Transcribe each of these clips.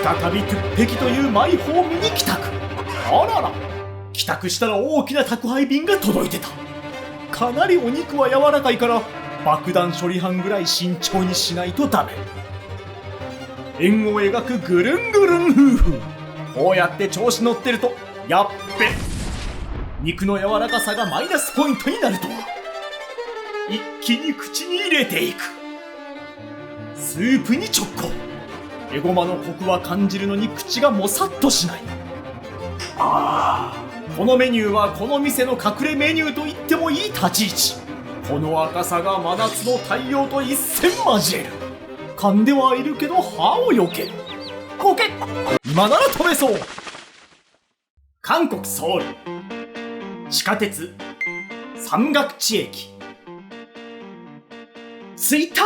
再びトゥッペキというマイホームに帰宅。あらら、帰宅したら大きな宅配便が届いてた。かなりお肉は柔らかいから爆弾処理班ぐらい慎重にしないとダメ。円を描くぐるんぐるん夫婦。こうやって調子乗ってるとやっべ、肉の柔らかさがマイナスポイントになるとは。一気に口に入れていく。スープに直行。エゴマのコクは感じるのに口がもさっとしない。このメニューはこの店の隠れメニューと言ってもいい立ち位置。この赤さが真夏の太陽と一戦交える。噛んではいるけど歯を避ける。こけ、今なら飛べそう。韓国ソウル地下鉄三岳地駅。着いた。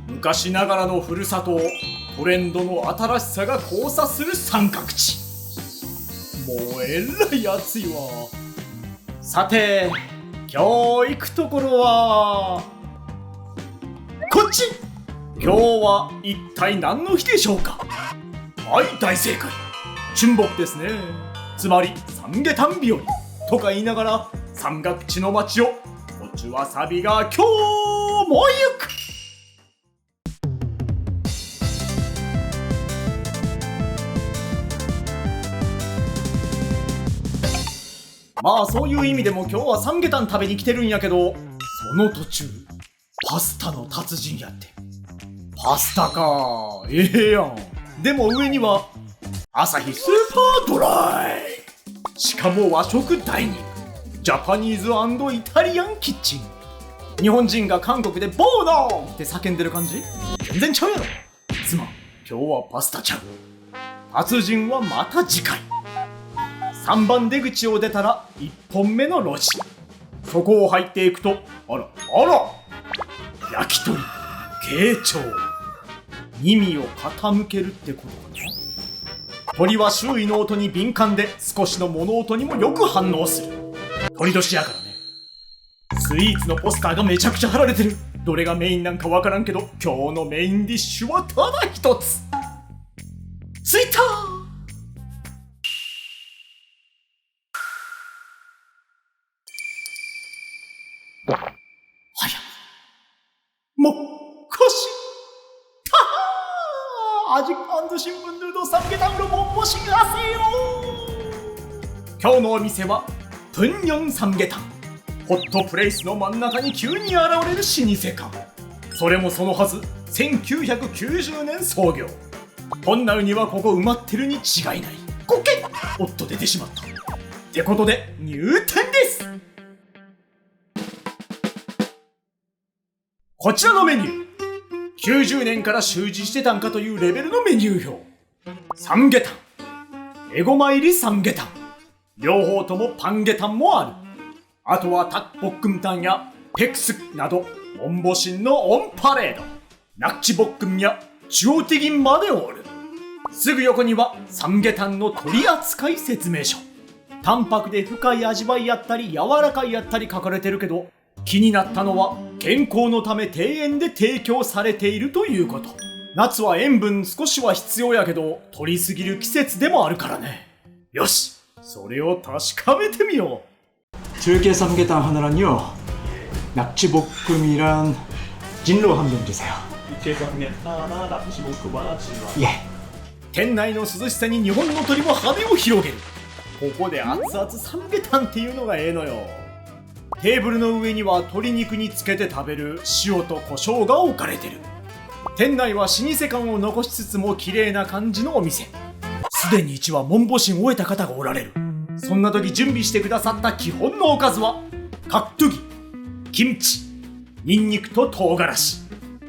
昔ながらのふるさとをトレンドの新しさが交差する三角地。もうえらい暑いわ。さて今日行くところはこっち。今日は一体何の日でしょうか。はい、大正解。春木ですね。つまり三下丹日和とか言いながら山岳地の街をこちわさびが今日も行く。まあそういう意味でも今日は三下丹食べに来てるんやけど、その途中パスタの達人やって。パスタか、ええやん。でも上にはアサヒスーパードライ。しかも和食ダイニング、ジャパニーズ&イタリアンキッチン。日本人が韓国でボーノーって叫んでる感じ全然ちゃうやろ。すまん、今日はパスタちゃう。達人はまた次回。3番出口を出たら1本目の路地。そこを入っていくと、あら焼き鳥、慶長。耳を傾けるってことかな。鳥は周囲の音に敏感で少しの物音にもよく反応する。鳥年やからね。スイーツのポスターがめちゃくちゃ貼られてる。どれがメインなんかわからんけど、今日のメインディッシュはただ一つ。着いた。もっこし。아직 안 드신 분들도 삼계탕으로 몸보신 하세요. 今日のお店は분영 삼계탕。ホットプレイスの真ん中に急に現れる老舗館。それもそのはず、1990年創業。こんなウニはここ埋まってるに違いない。こけ、おっと出てしまった。ってことで入店です。こちらのメニュー、90年から習字してたんかというレベルのメニュー表。三下丹、エゴマ入り三下丹、両方ともパン下丹もある。あとはタッポックンタンやペクスなどモンボシンのオンパレード。ナッチボックンやチュオティギンまでおる。すぐ横には三下丹の取扱説明書。淡白で深い味わいやったり柔らかいやったり書かれてるけど、気になったのは健康のため庭園で提供されているということ。夏は塩分少しは必要やけど取りすぎる季節でもあるからね。よし、それを確かめてみよう。 즐게 삼계탕 하나랑요, 낙지볶음이랑 진로 한 병 주세요. 예. 店内の涼しさに日本の鳥も羽を広げる。ここで熱々三下丹っていうのがええのよ。テーブルの上には鶏肉につけて食べる塩と胡椒が置かれてる。店内は老舗感を残しつつも綺麗な感じのお店。すでに1話モンボシンを終えた方がおられる。そんな時準備してくださった基本のおかずはカクトゥギ、キムチ、ニンニクと唐辛子、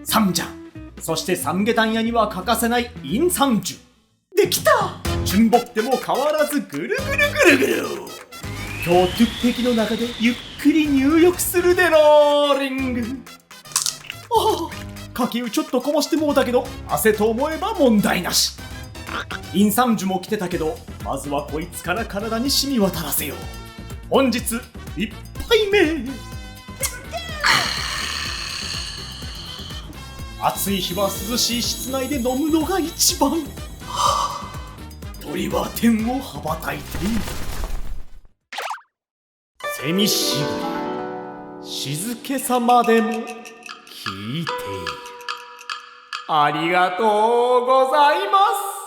サムジャン、そして三下丹屋には欠かせないインサムジュ。できた。純木でも変わらずぐるぐるぐるぐる。今日トゥッペキの中でゆっくり入浴するでローリング。かけ湯ちょっとこぼしてもうたけど汗と思えば問題なし。インサムジュも来てたけど、まずはこいつから体に染み渡らせよう。本日1杯目。暑い日は涼しい室内で飲むのが一番。鳥は天を羽ばたいている。セミしぐり、静けさまでも聞いている。ありがとうございます。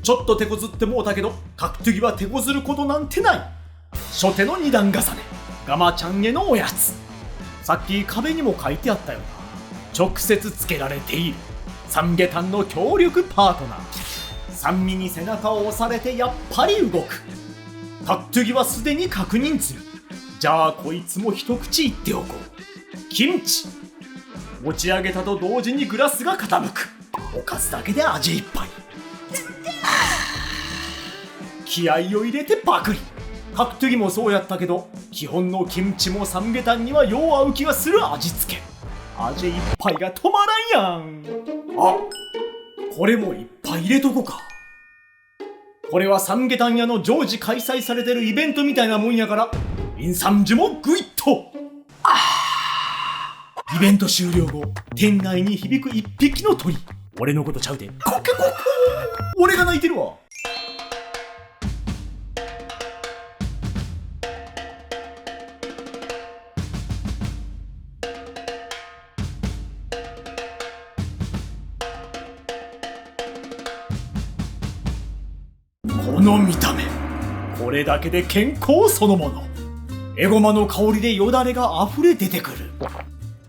ちょっと手こずってもうたけど、格闘技は手こずることなんてない。初手の二段重ね、ガマちゃんへのおやつ。さっき壁にも書いてあったよな。直接つけられているサムゲタンの強力パートナー。三味に背中を押されてやっぱり動く。格闘技はすでに確認する。じゃあこいつも一口いっておこう。キムチ。持ち上げたと同時にグラスが傾く。おかずだけで味いっぱい。気合を入れてパクリ。格闘技もそうやったけど、基本のキムチもサムゲタンにはよう合う気がする味付け。味いっぱいが止まらんやん。あ、これもいっぱい入れとこか。これはサムゲタン屋の常時開催されてるイベントみたいなもんやから、インサムジュもグイッと。イベント終了後、店内に響く一匹の鳥。俺のことちゃうで。コケココー。俺が泣いてるわ。この見た目、これだけで健康そのもの。エゴマの香りでよだれが溢れ出てくる。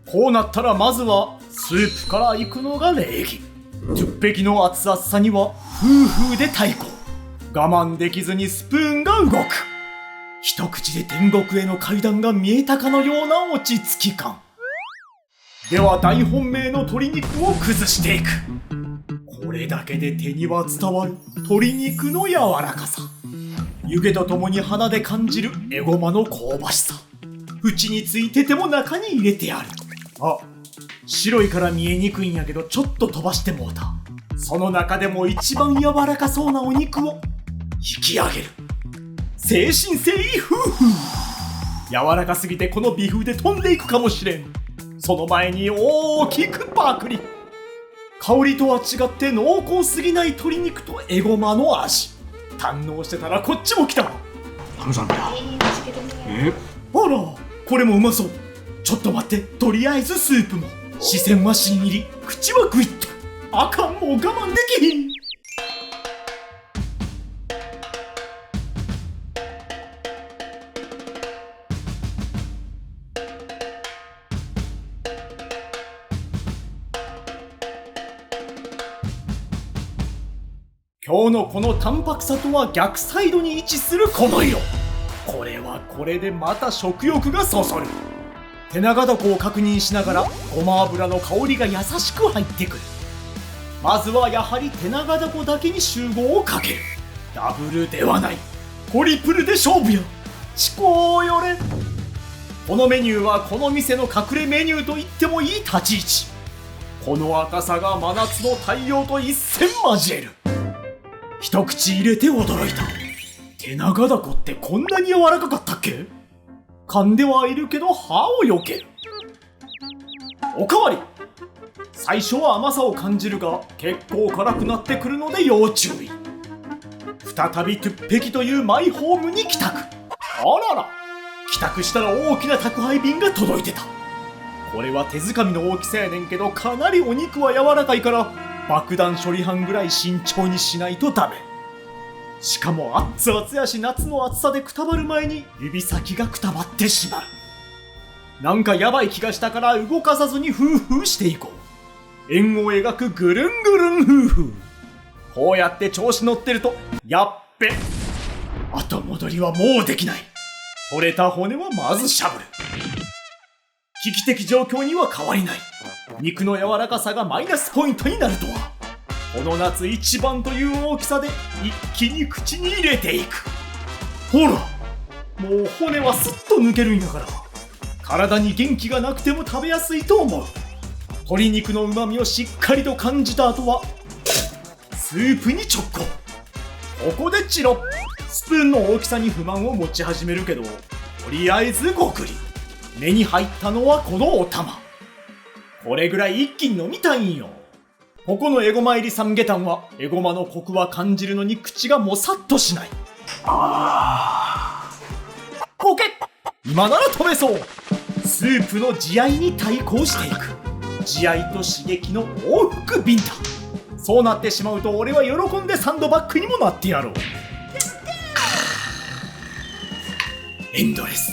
こうなったらまずはスープから行くのが礼儀。10匹の熱々さには夫婦で対抗。我慢できずにスプーンが動く。一口で天国への階段が見えたかのような落ち着き感。では大本命の鶏肉を崩していく。これだけで手には伝わる鶏肉の柔らかさ。湯気とともに鼻で感じるエゴマの香ばしさ。縁についてても中に入れてある。あ、白いから見えにくいんやけどちょっと飛ばしてもうた。その中でも一番柔らかそうなお肉を引き上げる。誠心誠意夫婦。柔らかすぎてこの微風で飛んでいくかもしれん。その前に大きくパクリ。香りとは違って濃厚すぎない鶏肉とエゴマの味。堪能してたらこっちも来た。감사합니다。あら、これもうまそう。ちょっと待って、とりあえずスープも。視線はしん入り、口はグイッと。あかん、もう我慢できひん。今日のこの淡白さとは逆サイドに位置するこの色。これはこれでまた食欲がそそる。手長床を確認しながらごま油の香りが優しく入ってくる。まずはやはり手長床だけに集合をかける。ダブルではない、トリプルで勝負や。思考よれ。このメニューはこの店の隠れメニューと言ってもいい立ち位置。この赤さが真夏の太陽と一戦交える。一口入れて驚いた。手長床ってこんなに柔らかかったっけ？噛んではいるけど歯をよける。おかわり。最初は甘さを感じるが結構辛くなってくるので要注意。再びトゥッペキというマイホームに帰宅。あらら、帰宅したら大きな宅配便が届いてた。これは手づかみの大きさやねんけど、かなりお肉は柔らかいから爆弾処理班ぐらい慎重にしないとダメ。しかも熱々やし、夏の暑さでくたばる前に指先がくたばってしまう。なんかやばい気がしたから動かさずにフーフーしていこう。円を描くぐるんぐるんフーフー。こうやって調子乗ってると、やっべ、後戻りはもうできない。取れた骨はまずしゃぶる。危機的状況には変わりない。肉の柔らかさがマイナスポイントになるとは。この夏一番という大きさで一気に口に入れていく。ほら、もう骨はスッと抜けるんやから、体に元気がなくても食べやすいと思う。鶏肉の旨味をしっかりと感じた後はスープに直行。ここでチロッ、スプーンの大きさに不満を持ち始めるけど、とりあえずごくり。目に入ったのはこのお玉。これぐらい一気に飲みたいんよ。ここのエゴマ入りサムゲタンは、エゴマのコクは感じるのに口がもさっとしない。ポケッ、今なら飛べそう。スープの慈愛に対抗していく。慈愛と刺激の往復ビンタ。そうなってしまうと俺は喜んでサンドバッグにもなってやろう。エンドレス。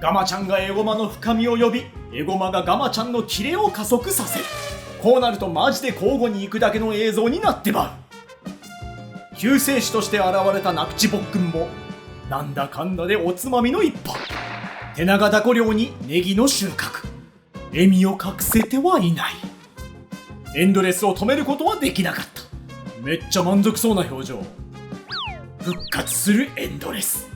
ガマちゃんがエゴマの深みを呼び、エゴマがガマちゃんのキレを加速させる。こうなるとマジで交互に行くだけの映像になってまう。救世主として現れたナクチボックンもなんだかんだでおつまみの一杯。手長ダコ漁にネギの収穫。笑みを隠せてはいない。エンドレスを止めることはできなかった。めっちゃ満足そうな表情。復活するエンドレス。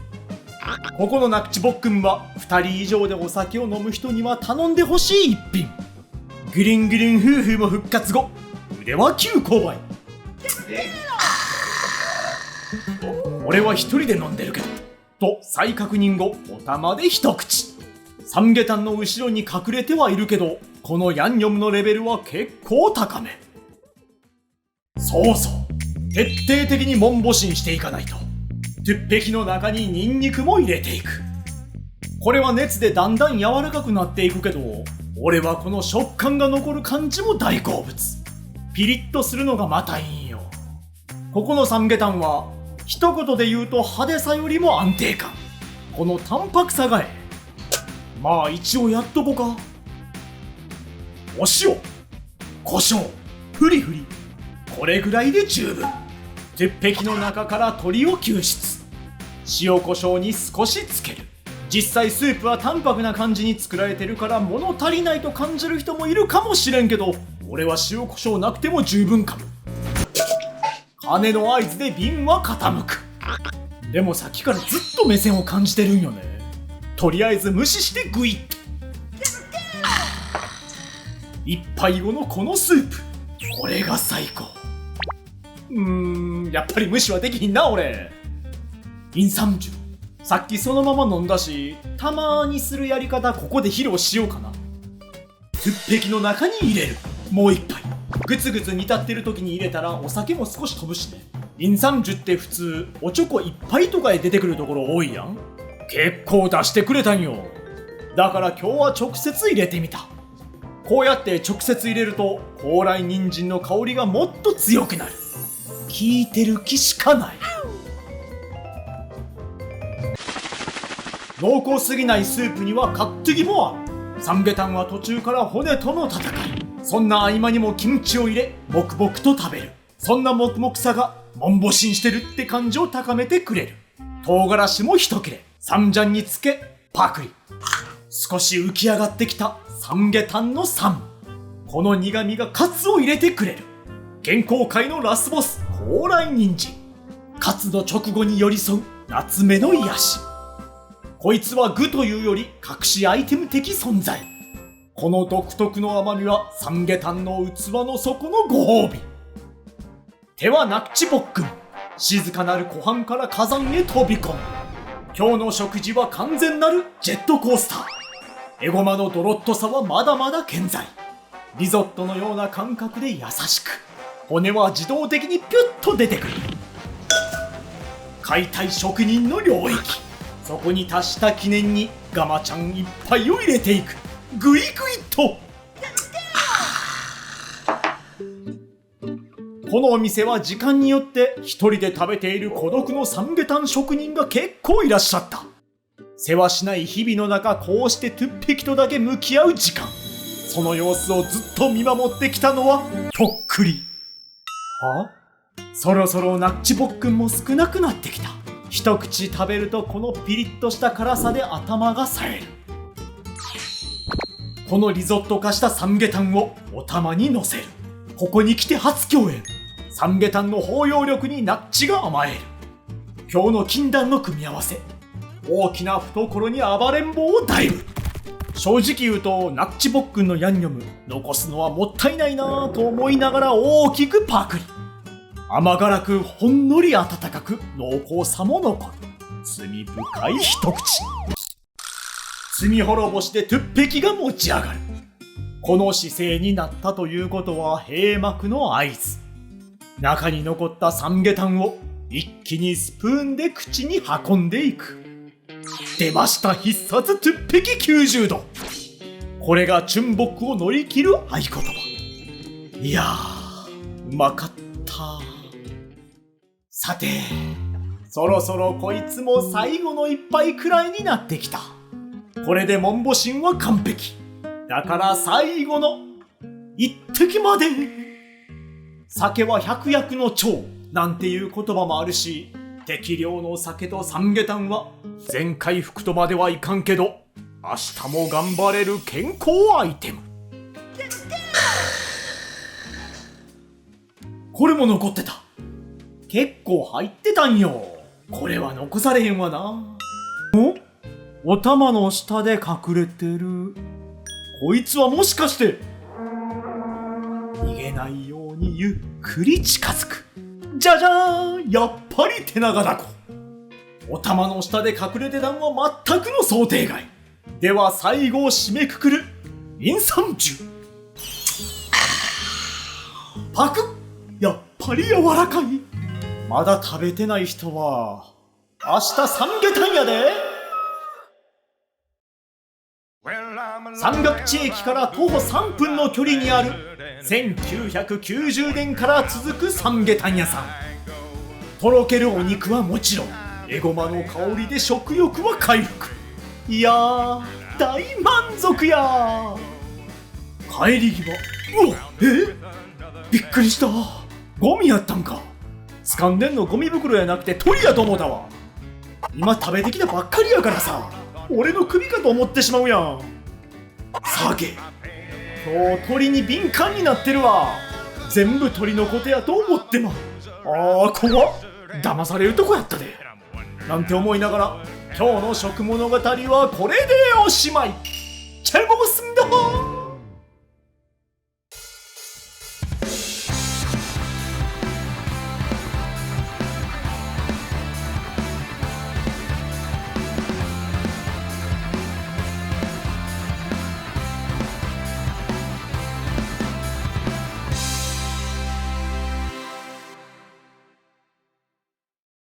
ここのナクチボックンは2人以上でお酒を飲む人には頼んでほしい一品。グリングリン夫婦も復活後、腕は急勾配。俺は一人で飲んでるけど、と再確認後、お玉で一口。サムゲタンの後ろに隠れてはいるけど、このヤンニョムのレベルは結構高め。そうそう、徹底的にモンボシンしていかないと。トゥッペキの中にニンニクも入れていく。これは熱でだんだん柔らかくなっていくけど、俺はこの食感が残る感じも大好物。ピリッとするのがまたいいんよ。ここのサムゲタンは一言で言うと派手さよりも安定感。この淡白さがまあ一応やっとこか。お塩、胡椒、フリフリ、これぐらいで十分。鉄壁の中から鶏を救出。塩胡椒に少しつける。実際スープは淡白な感じに作られてるから物足りないと感じる人もいるかもしれんけど、俺は塩胡椒なくても十分かも。鐘の合図で瓶は傾く。でもさっきからずっと目線を感じてるんよね。とりあえず無視してグイッと。一杯後のこのスープ、これが最高。やっぱり無視はできひんな俺。インサムジュ、さっきそのまま飲んだし、たまにするやり方ここで披露しようかな。鉄壁の中に入れる。もう一杯。グツグツ煮立ってる時に入れたらお酒も少し飛ぶしね。インサムジュって普通おちょこ一杯とかで出てくるところ多いやん。結構出してくれたんよ。だから今日は直接入れてみた。こうやって直接入れると高麗人参の香りがもっと強くなる。効いてる気しかない。濃厚すぎないスープにはカッテギもある。サムゲタンは途中から骨との戦い。そんな合間にもキムチを入れ黙々と食べる。そんな黙々さがモンボシンしてるって感じを高めてくれる。唐辛子も一切れ、サムジャンにつけパクリ。少し浮き上がってきたサムゲタンの酸。この苦味がカツを入れてくれる。健康界のラスボス高麗人参。カツの直後に寄り添う夏目の癒し。こいつは具というより隠しアイテム的存在。この独特の甘みはサムゲタンの器の底のご褒美。手はナクチボックン。静かなる湖畔から火山へ飛び込む。今日の食事は完全なるジェットコースター。エゴマのドロッとさはまだまだ健在。リゾットのような感覚で優しく。骨は自動的にピュッと出てくる。解体職人の領域。そこに達した記念にガマちゃん一杯を入れていく。グイグイと。このお店は時間によって一人で食べている孤独のサムゲタン職人が結構いらっしゃった。世話しない日々の中、こうしてトゥッペキとだけ向き合う時間。その様子をずっと見守ってきたのはとっくり。そろそろナッチボックンも少なくなってきた。一口食べるとこのピリッとした辛さで頭が冴える。このリゾット化したサムゲタンをお玉に乗せる。ここに来て初共演。サムゲタンの包容力にナッチが甘える。今日の禁断の組み合わせ。大きな懐に暴れん坊をダイブ。正直言うとナッチボックンのヤンニョム残すのはもったいないなぁと思いながら大きくパクリ。甘辛くほんのり温かく濃厚さも残る罪深い一口。罪滅ぼしでトゥッペキが持ち上がる。この姿勢になったということは閉幕の合図。中に残ったサムゲタンを一気にスプーンで口に運んでいく。出ました必殺トゥッペキ90度。これがチュンボックを乗り切る合言葉。いやー、うまかった。さて、そろそろこいつも最後の一杯くらいになってきた。これでモンボシンは完璧。だから最後の一滴まで。酒は百薬の長なんていう言葉もあるし、適量の酒とサムゲタンは全回復とまではいかんけど、明日も頑張れる健康アイテム。これも残ってた。結構入ってたんよ。これは残されへんわな。お玉の下で隠れてる。こいつはもしかして逃げないようにゆっくり近づく。じゃじゃーん、やっぱり手長だこ。お玉の下で隠れてたんは全くの想定外。では最後を締めくくるインサンジュ。パクッ、やっぱり柔らかい。まだ食べてない人は明日サムゲタンやで。山岳地駅から徒歩3分の距離にある1990年から続くサムゲタン屋さん。とろけるお肉はもちろん、エゴマの香りで食欲は回復。いやー、大満足やー。帰り際、うわ、びっくりした。ゴミやったんか。掴んでんのゴミ袋やなくて鳥やと思ったわ。今食べてきたばっかりやからさ、俺の首かと思ってしまうやん。さげ、今日鳥に敏感になってるわ。全部鳥のことやと思ってまう。あー、怖っ。騙されるとこやったで。なんて思いながら今日の食物語はこれでおしまい。チェモスンドー。